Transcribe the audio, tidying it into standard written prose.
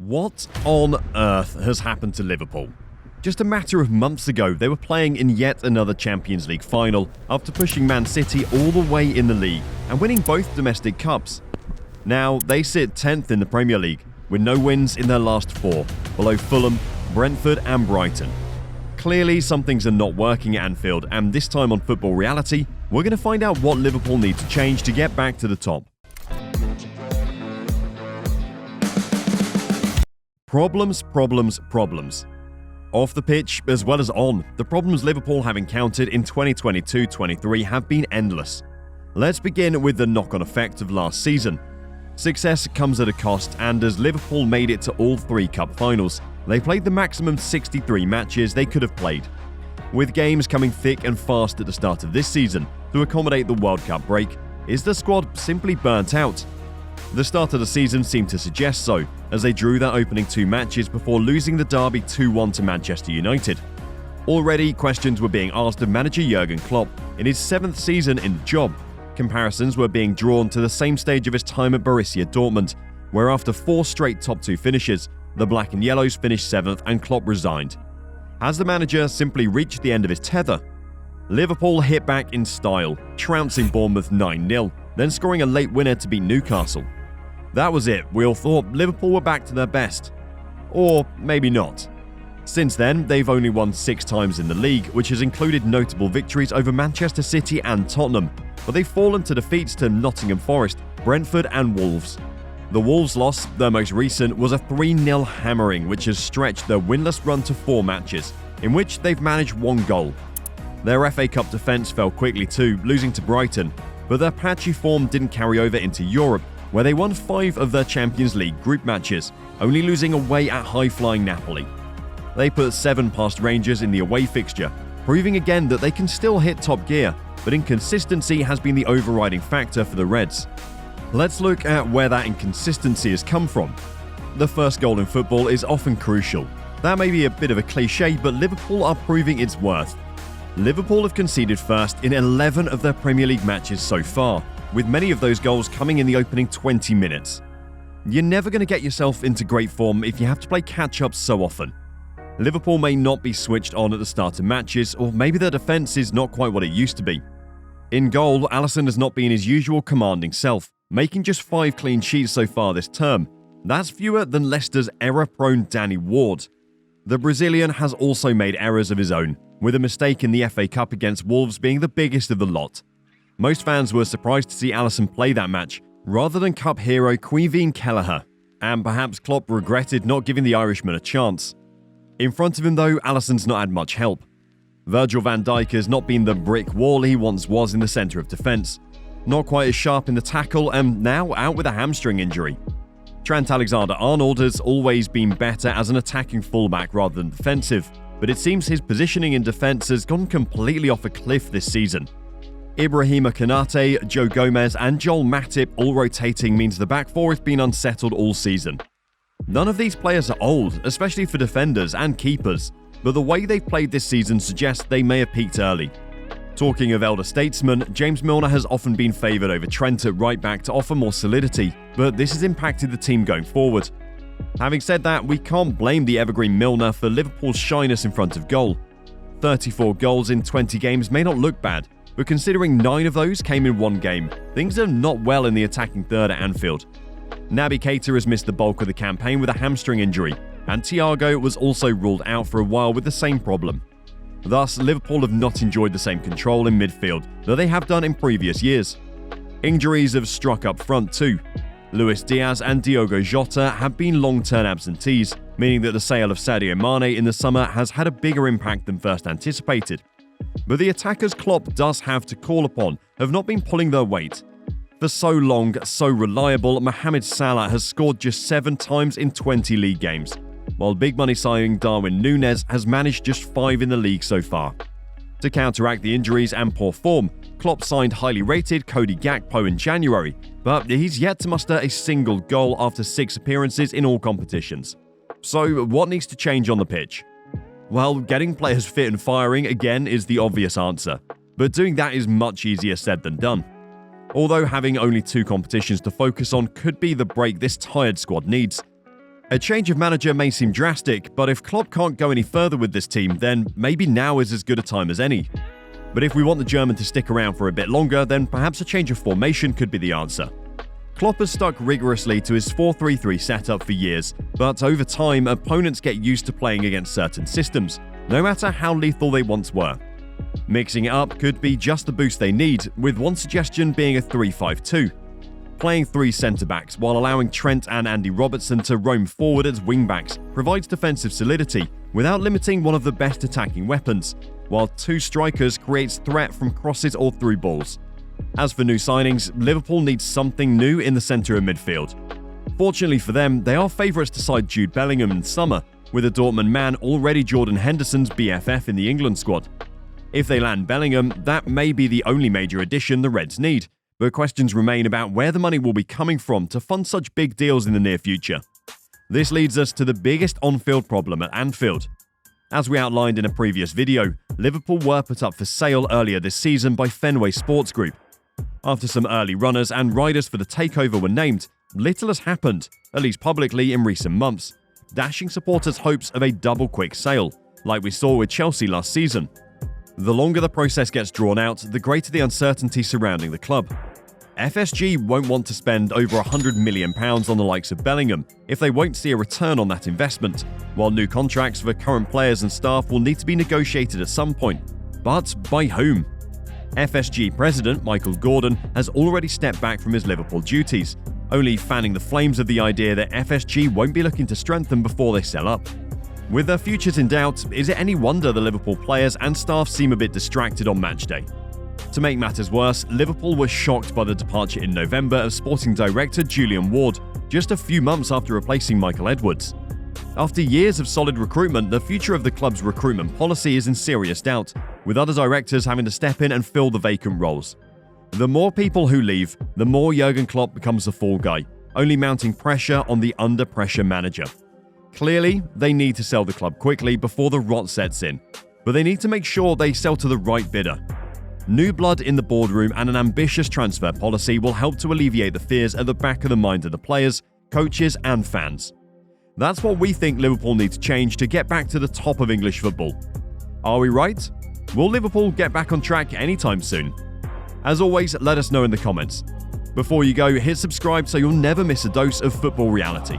What on earth has happened to Liverpool? Just a matter of months ago, they were playing in yet another Champions League final after pushing Man City all the way in the league and winning both domestic cups. Now, they sit 10th in the Premier League with no wins in their last four, below Fulham, Brentford and Brighton. Clearly, some things are not working at Anfield, and this time on Football Reality, we're going to find out what Liverpool need to change to get back to the top. Problems. Off the pitch, as well as on, the problems Liverpool have encountered in 2022-23 have been endless. Let's begin with the knock-on effect of last season. Success comes at a cost, and as Liverpool made it to all three cup finals, they played the maximum 63 matches they could have played. With games coming thick and fast at the start of this season to accommodate the World Cup break, is the squad simply burnt out? The start of the season seemed to suggest so, as they drew their opening two matches before losing the derby 2-1 to Manchester United. Already, questions were being asked of manager Jurgen Klopp in his 7th season in the job. Comparisons were being drawn to the same stage of his time at Borussia Dortmund, where after 4 straight top 2 finishes, the Black and Yellows finished 7th and Klopp resigned. Has the manager simply reached the end of his tether? Liverpool hit back in style, trouncing Bournemouth 9-0, then scoring a late winner to beat Newcastle. That was it. We all thought Liverpool were back to their best. Or maybe not. Since then, they've only won 6 times in the league, which has included notable victories over Manchester City and Tottenham, but they've fallen to defeats to Nottingham Forest, Brentford and Wolves. The Wolves loss, their most recent, was a 3-0 hammering, which has stretched their winless run to 4 matches, in which they've managed 1 goal. Their FA Cup defence fell quickly too, losing to Brighton, but their patchy form didn't carry over into Europe, where they won 5 of their Champions League group matches, only losing away at high-flying Napoli. They put 7 past Rangers in the away fixture, proving again that they can still hit top gear, but inconsistency has been the overriding factor for the Reds. Let's look at where that inconsistency has come from. The first goal in football is often crucial. That may be a bit of a cliche, but Liverpool are proving its worth. Liverpool have conceded first in 11 of their Premier League matches so far, with many of those goals coming in the opening 20 minutes. You're never going to get yourself into great form if you have to play catch-up so often. Liverpool may not be switched on at the start of matches, or maybe their defence is not quite what it used to be. In goal, Alisson has not been his usual commanding self, making just 5 clean sheets so far this term. That's fewer than Leicester's error-prone Danny Ward. The Brazilian has also made errors of his own, with a mistake in the FA Cup against Wolves being the biggest of the lot. Most fans were surprised to see Alisson play that match, rather than Cup hero Quinveen Kelleher, and perhaps Klopp regretted not giving the Irishman a chance. In front of him though, Alisson's not had much help. Virgil van Dijk has not been the brick wall he once was in the centre of defence. Not quite as sharp in the tackle, and now out with a hamstring injury. Trent Alexander-Arnold has always been better as an attacking fullback rather than defensive, but it seems his positioning in defence has gone completely off a cliff this season. Ibrahima Konate, Joe Gomez and Joel Matip all rotating means the back four has been unsettled all season. None of these players are old, especially for defenders and keepers, but the way they've played this season suggests they may have peaked early. Talking of elder statesmen, James Milner has often been favoured over Trent at right back to offer more solidity, but this has impacted the team going forward. Having said that, we can't blame the evergreen Milner for Liverpool's shyness in front of goal. 34 goals in 20 games may not look bad, but considering 9 of those came in 1 game, things are not well in the attacking third at Anfield. Naby Keita has missed the bulk of the campaign with a hamstring injury, and Thiago was also ruled out for a while with the same problem. Thus, Liverpool have not enjoyed the same control in midfield that they have done in previous years. Injuries have struck up front too. Luis Diaz and Diogo Jota have been long-term absentees, meaning that the sale of Sadio Mane in the summer has had a bigger impact than first anticipated. But the attackers Klopp does have to call upon have not been pulling their weight. For so long, so reliable, Mohamed Salah has scored just 7 times in 20 league games, while big money signing Darwin Núñez has managed just 5 in the league so far. To counteract the injuries and poor form, Klopp signed highly rated Cody Gakpo in January, but he's yet to muster a single goal after 6 appearances in all competitions. So what needs to change on the pitch? Well, getting players fit and firing again is the obvious answer, but doing that is much easier said than done. Although having only 2 competitions to focus on could be the break this tired squad needs. A change of manager may seem drastic, but if Klopp can't go any further with this team, then maybe now is as good a time as any. But if we want the German to stick around for a bit longer, then perhaps a change of formation could be the answer. Klopp has stuck rigorously to his 4-3-3 setup for years, but over time, opponents get used to playing against certain systems, no matter how lethal they once were. Mixing it up could be just the boost they need, with one suggestion being a 3-5-2. Playing three centre-backs while allowing Trent and Andy Robertson to roam forward as wing-backs provides defensive solidity without limiting one of the best attacking weapons, while two strikers creates threat from crosses or through balls. As for new signings, Liverpool needs something new in the centre of midfield. Fortunately for them, they are favourites to side Jude Bellingham in summer, with a Dortmund man already Jordan Henderson's BFF in the England squad. If they land Bellingham, that may be the only major addition the Reds need, but questions remain about where the money will be coming from to fund such big deals in the near future. This leads us to the biggest on-field problem at Anfield. As we outlined in a previous video, Liverpool were put up for sale earlier this season by Fenway Sports Group. After some early runners and riders for the takeover were named, little has happened, at least publicly in recent months, dashing supporters' hopes of a double-quick sale, like we saw with Chelsea last season. The longer the process gets drawn out, the greater the uncertainty surrounding the club. FSG won't want to spend over £100 million on the likes of Bellingham if they won't see a return on that investment, while new contracts for current players and staff will need to be negotiated at some point. But by whom? FSG president Michael Gordon has already stepped back from his Liverpool duties, only fanning the flames of the idea that FSG won't be looking to strengthen before they sell up. With their futures in doubt, is it any wonder the Liverpool players and staff seem a bit distracted on match day? To make matters worse, Liverpool was shocked by the departure in November of sporting director Julian Ward, just a few months after replacing Michael Edwards. After years of solid recruitment, the future of the club's recruitment policy is in serious doubt, with other directors having to step in and fill the vacant roles. The more people who leave, the more Jurgen Klopp becomes the fall guy, only mounting pressure on the under-pressure manager. Clearly, they need to sell the club quickly before the rot sets in, but they need to make sure they sell to the right bidder. New blood in the boardroom and an ambitious transfer policy will help to alleviate the fears at the back of the mind of the players, coaches and fans. That's what we think Liverpool need to change to get back to the top of English football. Are we right? Will Liverpool get back on track anytime soon? As always, let us know in the comments. Before you go, hit subscribe so you'll never miss a dose of football reality.